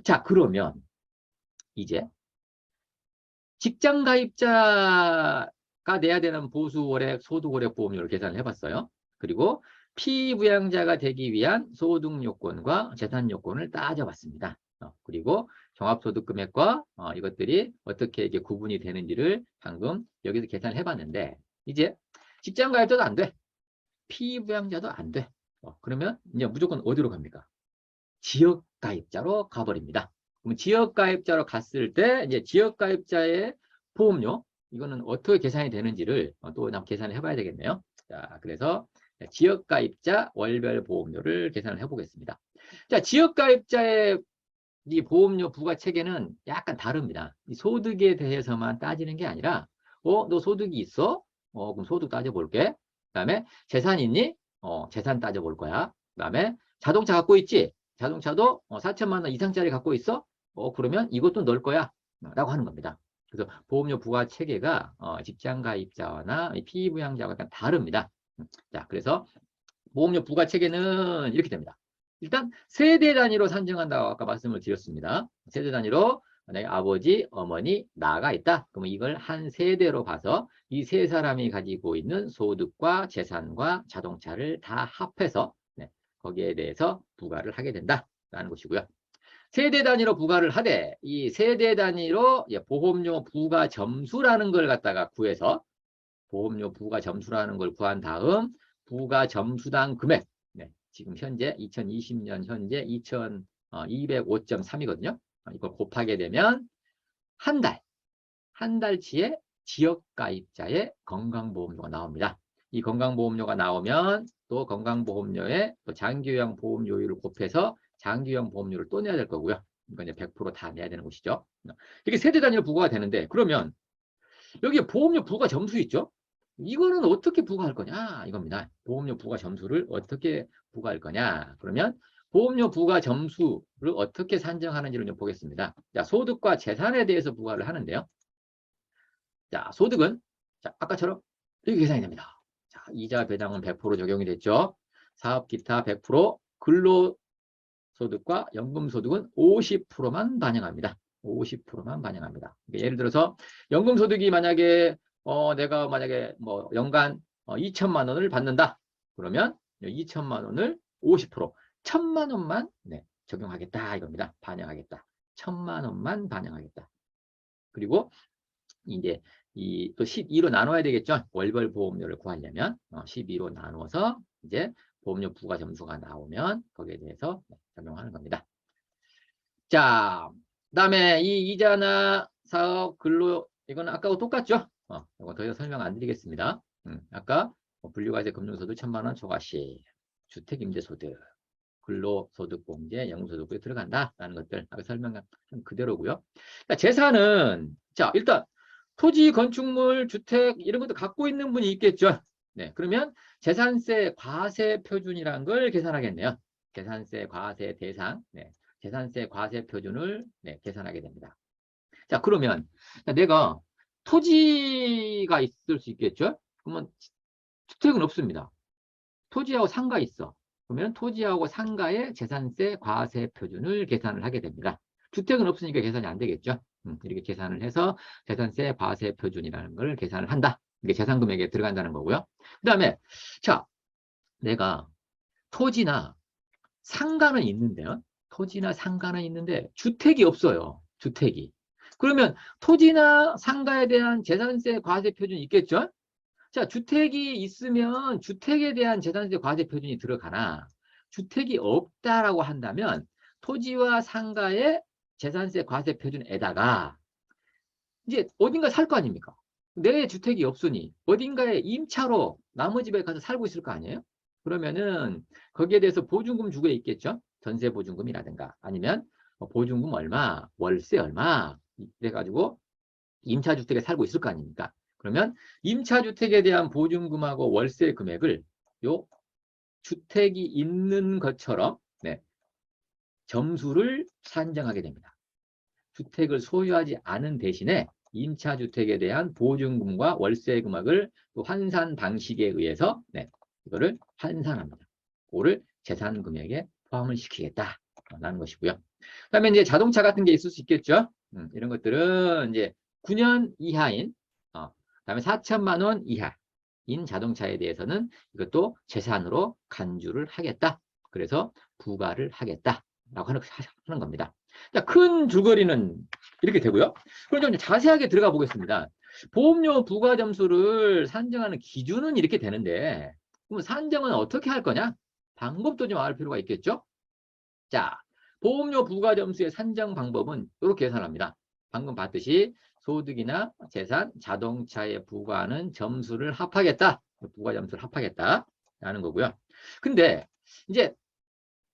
자, 그러면 이제 직장 가입자가 내야 되는 보수월액, 소득월액 보험료를 계산을 해봤어요. 그리고 피부양자가 되기 위한 소득 요건과 재산 요건을 따져봤습니다. 그리고 종합소득 금액과 이것들이 어떻게 이게 구분이 되는지를 방금 여기서 계산을 해봤는데, 이제 직장 가입자도 안 돼. 피부양자도 안 돼. 그러면 이제 무조건 어디로 갑니까? 지역 가입자로 가버립니다. 그럼 지역 가입자로 갔을 때 이제 지역 가입자의 보험료, 이거는 어떻게 계산이 되는지를 또 한번 계산을 해봐야 되겠네요. 자, 그래서 지역 가입자 월별 보험료를 계산을 해보겠습니다. 자, 지역 가입자의 이 보험료 부과 체계는 약간 다릅니다. 이 소득에 대해서만 따지는 게 아니라, 너 소득이 있어? 그럼 소득 따져볼게. 그다음에 재산 있니? 재산 따져볼 거야. 그다음에 자동차 갖고 있지? 자동차도 4천만 원 이상짜리 갖고 있어? 그러면 이것도 넣을 거야. 라고 하는 겁니다. 그래서 보험료 부과 체계가 직장 가입자나 피부양자와 약간 다릅니다. 자, 그래서 보험료 부과 체계는 이렇게 됩니다. 일단 세대 단위로 산정한다고 아까 말씀을 드렸습니다. 세대 단위로 만약에 아버지, 어머니, 나가 있다. 그러면 이걸 한 세대로 봐서 이 세 사람이 가지고 있는 소득과 재산과 자동차를 다 합해서 거기에 대해서 부과를 하게 된다라는 것이고요. 세대 단위로 부과를 하되 이 세대 단위로 보험료 부과 점수라는 걸 갖다가 구해서 보험료 부과 점수라는 걸 구한 다음 부과 점수당 금액, 지금 현재 2020년 현재 2205.3이거든요. 이걸 곱하게 되면 한 달치의 지역가입자의 건강보험료가 나옵니다. 이 건강보험료가 나오면 또 건강보험료에 또 장기요양 보험료율을 곱해서 장기요양 보험료를 또 내야 될 거고요. 이건 이제 100% 다 내야 되는 것이죠. 이렇게 세대 단위로 부과가 되는데, 그러면 여기에 보험료 부과 점수 있죠? 이거는 어떻게 부과할 거냐? 이겁니다. 보험료 부과 점수를 어떻게 부과할 거냐? 그러면 보험료 부과 점수를 어떻게 산정하는지를 좀 보겠습니다. 자, 소득과 재산에 대해서 부과를 하는데요. 자, 소득은 자, 아까처럼 이렇게 계산이 됩니다. 자, 이자 배당은 100% 적용이 됐죠. 사업 기타 100%, 근로소득과 연금소득은 50%만 반영합니다. 50%만 반영합니다. 예를 들어서 연금소득이 만약에 내가 만약에 뭐 연간 2천만 원을 받는다. 그러면 2천만 원을 50%, 1천만 원만 적용하겠다 이겁니다. 반영하겠다. 1천만 원만 반영하겠다. 그리고 이제 이 또 12로 나눠야 되겠죠. 월별 보험료를 구하려면 12로 나눠서 이제 보험료 부과 점수가 나오면 거기에 대해서 적용하는 겁니다. 자, 그다음에 이 이자나 사업 근로 이거는 아까하고 똑같죠. 이거 더 이상 설명 안 드리겠습니다. 아까 분류과세 금융소득 1,000만 원 초과시, 주택임대소득, 근로소득공제, 영수소득에 들어간다라는 것들 아까 설명한 그대로고요. 자, 재산은 자 일단 토지, 건축물, 주택 이런 것도 갖고 있는 분이 있겠죠. 그러면 재산세 과세 표준이라는 걸 계산하겠네요. 재산세 과세 대상, 재산세 과세 표준을 계산하게 됩니다. 자, 그러면 내가 토지가 있을 수 있겠죠? 그러면 주택은 없습니다. 토지하고 상가 있어. 그러면 토지하고 상가의 재산세 과세 표준을 계산을 하게 됩니다. 주택은 없으니까 계산이 안 되겠죠. 이렇게 계산을 해서 재산세 과세 표준이라는 걸 계산을 한다. 이게 재산금액에 들어간다는 거고요. 그 다음에 자, 내가 토지나 상가는 있는데요. 토지나 상가는 있는데 주택이 없어요. 주택이. 그러면 토지나 상가에 대한 재산세 과세 표준이 있겠죠? 자, 주택이 있으면 주택에 대한 재산세 과세 표준이 들어가나 주택이 없다라고 한다면 토지와 상가의 재산세 과세 표준에다가 이제 어딘가 살 거 아닙니까? 내 주택이 없으니 어딘가에 임차로 나무 집에 가서 살고 있을 거 아니에요? 그러면은 거기에 대해서 보증금 주고 있겠죠? 전세 보증금이라든가 아니면 보증금 얼마, 월세 얼마 이래가지고 임차주택에 살고 있을 거 아닙니까? 그러면 임차주택에 대한 보증금하고 월세 금액을 요 주택이 있는 것처럼 점수를 산정하게 됩니다. 주택을 소유하지 않은 대신에 임차주택에 대한 보증금과 월세 금액을 환산 방식에 의해서 이거를 환산합니다. 그거를 재산금액에 포함을 시키겠다. 라는 것이고요. 그다음에 이제 자동차 같은 게 있을 수 있겠죠. 이런 것들은 이제 9년 이하인, 그다음에 4천만 원 이하인 자동차에 대해서는 이것도 재산으로 간주를 하겠다. 그래서 부과를 하겠다라고 하는 겁니다. 자, 큰 줄거리는 이렇게 되고요. 그럼 좀 자세하게 들어가 보겠습니다. 보험료 부과 점수를 산정하는 기준은 이렇게 되는데, 그럼 산정은 어떻게 할 거냐? 방법도 좀 알 필요가 있겠죠? 자, 보험료 부과 점수의 산정 방법은 이렇게 계산합니다. 방금 봤듯이 소득이나 재산, 자동차에 부과하는 점수를 합하겠다. 부과 점수를 합하겠다라는 거고요. 근데 이제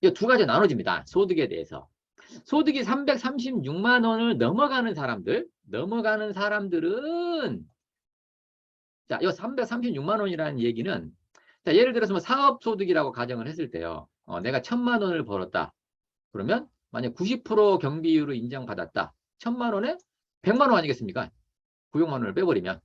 이 두 가지 나눠집니다. 소득에 대해서. 소득이 336만 원을 넘어가는 사람들은 자, 이 336만 원이라는 얘기는 자, 예를 들어서 뭐 사업소득이라고 가정을 했을 때요. 내가 1,000만 원을 벌었다. 그러면 만약 90% 경비율을 인정받았다. 1,000만 원에 100만 원 아니겠습니까? 900만 원을 빼버리면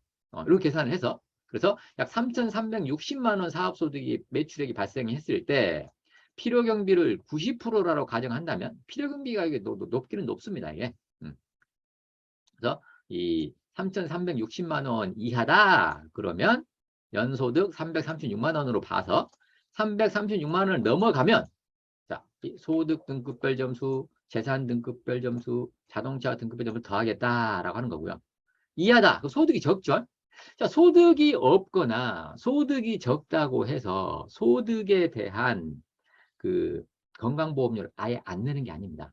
이렇게 계산을 해서 그래서 약 3,360만 원 사업소득이 매출액이 발생했을 때 필요경비를 90%라고 가정한다면 필요경비가 이게 높기는 높습니다. 이게. 그래서 이 3,360만 원 이하다 그러면 연소득 336만 원으로 봐서 336만 원을 넘어가면 자, 소득 등급별 점수, 재산 등급별 점수, 자동차 등급별 점수 더하겠다라고 하는 거고요. 이하다. 소득이 적죠. 자, 소득이 없거나 소득이 적다고 해서 소득에 대한 그 건강보험료를 아예 안 내는 게 아닙니다.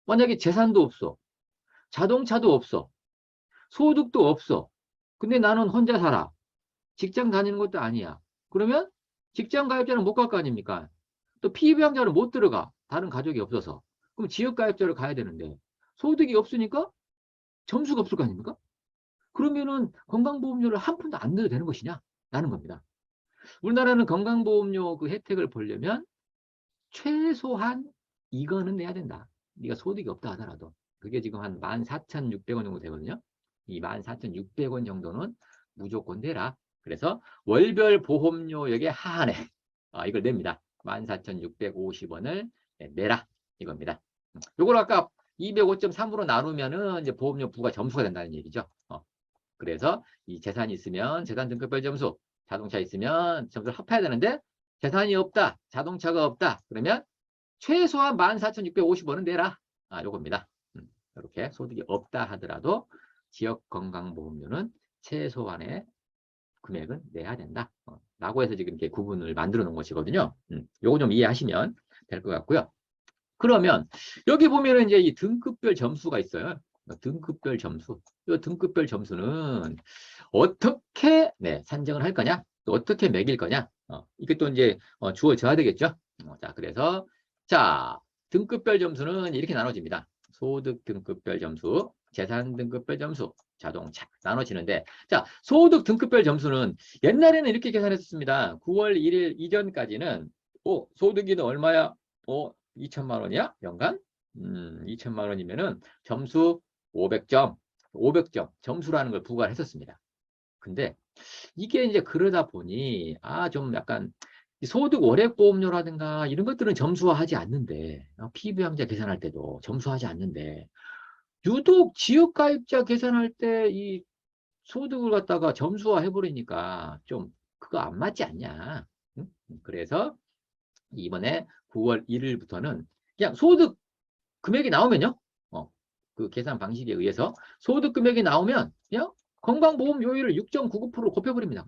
만약에 재산도 없어, 자동차도 없어, 소득도 없어. 근데 나는 혼자 살아. 직장 다니는 것도 아니야. 그러면 직장 가입자는 못 갈 거 아닙니까? 또 피부양자는 못 들어가. 다른 가족이 없어서. 그럼 지역가입자를 가야 되는데 소득이 없으니까 점수가 없을 거 아닙니까? 그러면은 건강보험료를 한 푼도 안 내도 되는 것이냐? 라는 겁니다. 우리나라는 건강보험료 그 혜택을 보려면 최소한 이거는 내야 된다. 네가 소득이 없다 하더라도. 그게 지금 한 14,600원 정도 되거든요. 이 14,600원 정도는 무조건 내라. 그래서 월별 보험료액에 하한해. 이걸 냅니다. 14,650원을 내라. 이겁니다. 요걸 아까 205.3으로 나누면은 이제 보험료 부과 점수가 된다는 얘기죠. 그래서 이 재산이 있으면 재산 등급별 점수, 자동차 있으면 점수를 합해야 되는데 재산이 없다, 자동차가 없다. 그러면 최소한 14,650원은 내라. 요겁니다. 이렇게 소득이 없다 하더라도 지역건강보험료는 최소한의 금액은 내야 된다. 라고 해서 지금 이렇게 구분을 만들어 놓은 것이거든요. 요거 좀 이해하시면 될 것 같고요. 그러면 여기 보면은 이제 이 등급별 점수가 있어요. 등급별 점수. 이 등급별 점수는 어떻게 산정을 할 거냐? 또 어떻게 매길 거냐? 이게 또 이제 주어져야 되겠죠. 자, 그래서 자, 등급별 점수는 이렇게 나눠집니다. 소득 등급별 점수, 재산 등급별 점수, 자동차 나눠지는데 자, 소득 등급별 점수는 옛날에는 이렇게 계산했었습니다. 9월 1일 이전까지는 소득이 얼마야? 2천만 원이야? 연간? 2천만 원이면은 점수 500점, 500점 점수라는 걸 부과를 했었습니다. 근데 이게 이제 그러다 보니 좀 약간 소득 월액보험료라든가 이런 것들은 점수화하지 않는데 피부양자 계산할 때도 점수하지 않는데 유독 지역가입자 계산할 때 이 소득을 갖다가 점수화 해버리니까 좀 그거 안 맞지 않냐. 응? 그래서 이번에 9월 1일부터는 그냥 소득 금액이 나오면요. 그 계산 방식에 의해서 소득 금액이 나오면 그냥 건강보험료율을 6.99%로 곱해버립니다.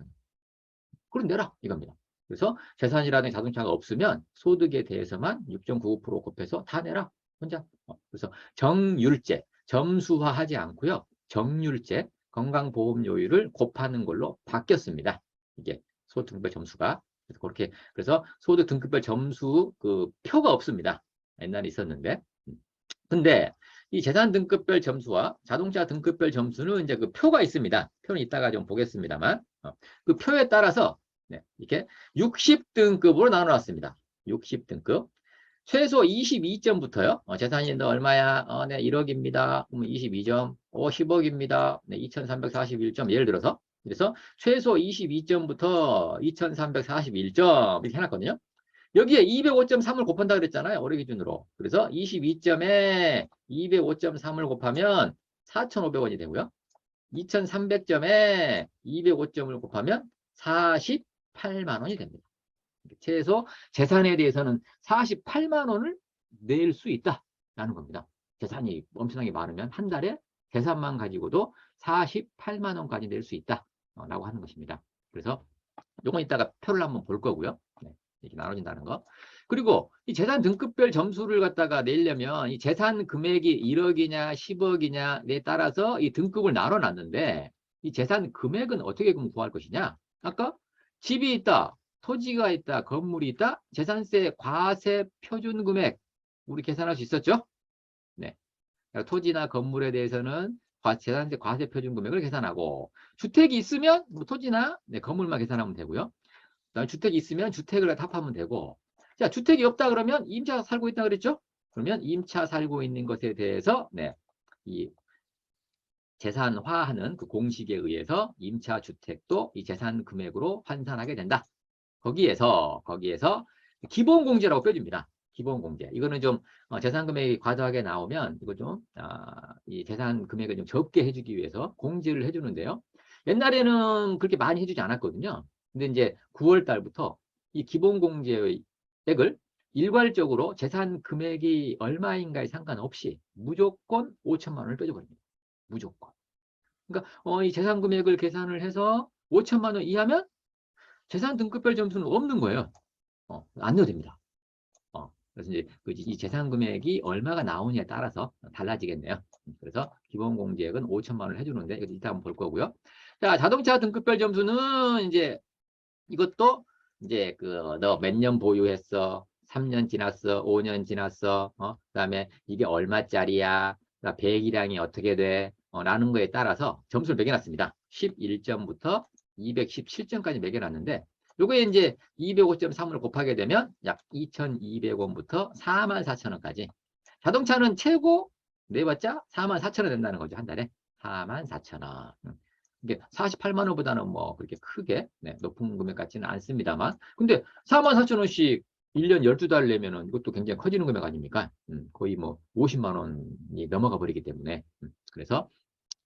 그럼 내라 이겁니다. 그래서 재산이라든지 자동차가 없으면 소득에 대해서만 6.99% 곱해서 다 내라. 혼자. 그래서 정률제, 점수화하지 않고요. 정률제, 건강보험료율을 곱하는 걸로 바뀌었습니다. 이게 소득등급별 점수가. 그래서 소득 등급별 점수 그 표가 없습니다. 옛날에 있었는데. 근데 이 재산 등급별 점수와 자동차 등급별 점수는 이제 그 표가 있습니다. 표는 이따가 좀 보겠습니다만 그 표에 따라서 이렇게 60등급으로 나눠놨습니다. 60등급. 최소 22점부터요. 재산이 얼마야? 네, 1억입니다. 그러면 22점. 10억입니다. 네, 2,341점. 예를 들어서. 그래서 최소 22점부터 2,341점 이렇게 해놨거든요. 여기에 205.3을 곱한다 그랬잖아요. 올해 기준으로. 그래서 22점에 205.3을 곱하면 4,500원이 되고요. 2,300점에 205점을 곱하면 48만 원이 됩니다. 최소 재산에 대해서는 48만 원을 낼 수 있다라는 겁니다. 재산이 엄청나게 많으면 한 달에 재산만 가지고도 48만 원까지 낼 수 있다라고 하는 것입니다. 그래서 요건 이따가 표를 한번 볼 거고요. 네, 이렇게 나눠진다는 거. 그리고 이 재산 등급별 점수를 갖다가 내려면 이 재산 금액이 1억이냐 10억이냐에 따라서 이 등급을 나눠놨는데 이 재산 금액은 어떻게 구할 것이냐? 아까 집이 있다, 토지가 있다, 건물이 있다, 재산세 과세 표준 금액 우리 계산할 수 있었죠? 네. 토지나 건물에 대해서는 재산세 과세 표준 금액을 계산하고 주택이 있으면 뭐 토지나 건물만 계산하면 되고요. 그다음에 주택이 있으면 주택을 합하면 되고 자 주택이 없다 그러면 임차 살고 있다 그랬죠? 그러면 임차 살고 있는 것에 대해서 이 재산화하는 그 공식에 의해서 임차 주택도 이 재산 금액으로 환산하게 된다. 거기에서 기본공제라고 껴줍니다. 기본공제. 이거는 좀 재산 금액이 과도하게 나오면 이거 좀 이 재산 금액을 좀 적게 해주기 위해서 공제를 해주는데요. 옛날에는 그렇게 많이 해주지 않았거든요. 근데 이제 9월 달부터 이 기본공제액을 일괄적으로 재산 금액이 얼마인가에 상관없이 무조건 5천만 원을 빼줘버립니다. 무조건. 그러니까 이 재산 금액을 계산을 해서 5천만 원 이하면 재산 등급별 점수는 없는 거예요. 안 넣어도 됩니다. 그래서 이제 이 재산 금액이 얼마가 나오냐에 따라서 달라지겠네요. 그래서 기본 공제액은 5천만 원을 해주는데 이거 이따 한번 볼 거고요. 자, 자동차 등급별 점수는 이제 이것도 이제 너 몇 년 보유했어? 3년 지났어? 5년 지났어? 그다음에 이게 얼마짜리야? 배기량이 어떻게 돼? 라는 거에 따라서 점수를 매겨놨습니다. 11점부터 217점까지 매겨놨는데 요거에 이제 205.3을 곱하게 되면 약 2,200원부터 44,000원까지. 자동차는 최고 내봤자 44,000원 된다는 거죠. 한 달에. 44,000원. 이게 48만 원보다는 뭐 그렇게 크게 높은 금액 같지는 않습니다만. 근데 44,000원씩 1년 12달 내면은 이것도 굉장히 커지는 금액 아닙니까? 거의 뭐 50만 원이 넘어가 버리기 때문에. 그래서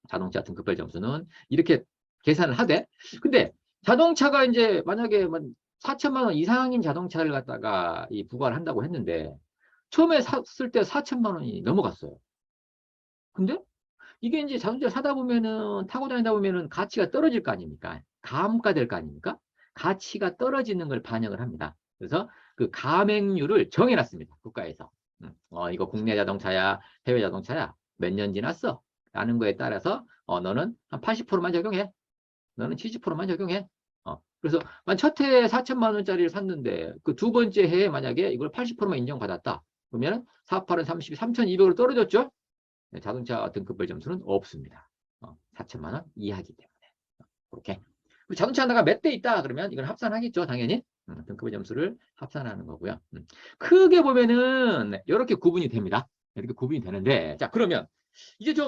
자동차 등급별 점수는 이렇게 계산을 하되 근데 자동차가 이제 만약에 4천만 원 이상인 자동차를 갖다가 부과를 한다고 했는데 처음에 샀을 때 4천만 원이 넘어갔어요. 근데 이게 이제 자동차 사다 보면은 타고 다니다 보면은 가치가 떨어질 거 아닙니까? 감가될 거 아닙니까? 가치가 떨어지는 걸 반영을 합니다. 그래서 그 감액률을 정해놨습니다. 국가에서. 이거 국내 자동차야, 해외 자동차야, 몇 년 지났어? 라는 거에 따라서 너는 한 80%만 적용해. 너는 70%만 적용해. 그래서 첫 해에 4천만 원짜리를 샀는데 그 두 번째 해에 만약에 이걸 80%만 인정받았다. 그러면 4, 8은 32, 3,200으로 떨어졌죠? 자동차 등급별 점수는 없습니다. 4천만 원 이하이기 때문에. 그렇게. 자동차 하나가 몇 대 있다 그러면 이건 합산하겠죠, 당연히. 등급별 점수를 합산하는 거고요. 크게 보면은 이렇게 구분이 됩니다. 이렇게 구분이 되는데 자 그러면 이제 좀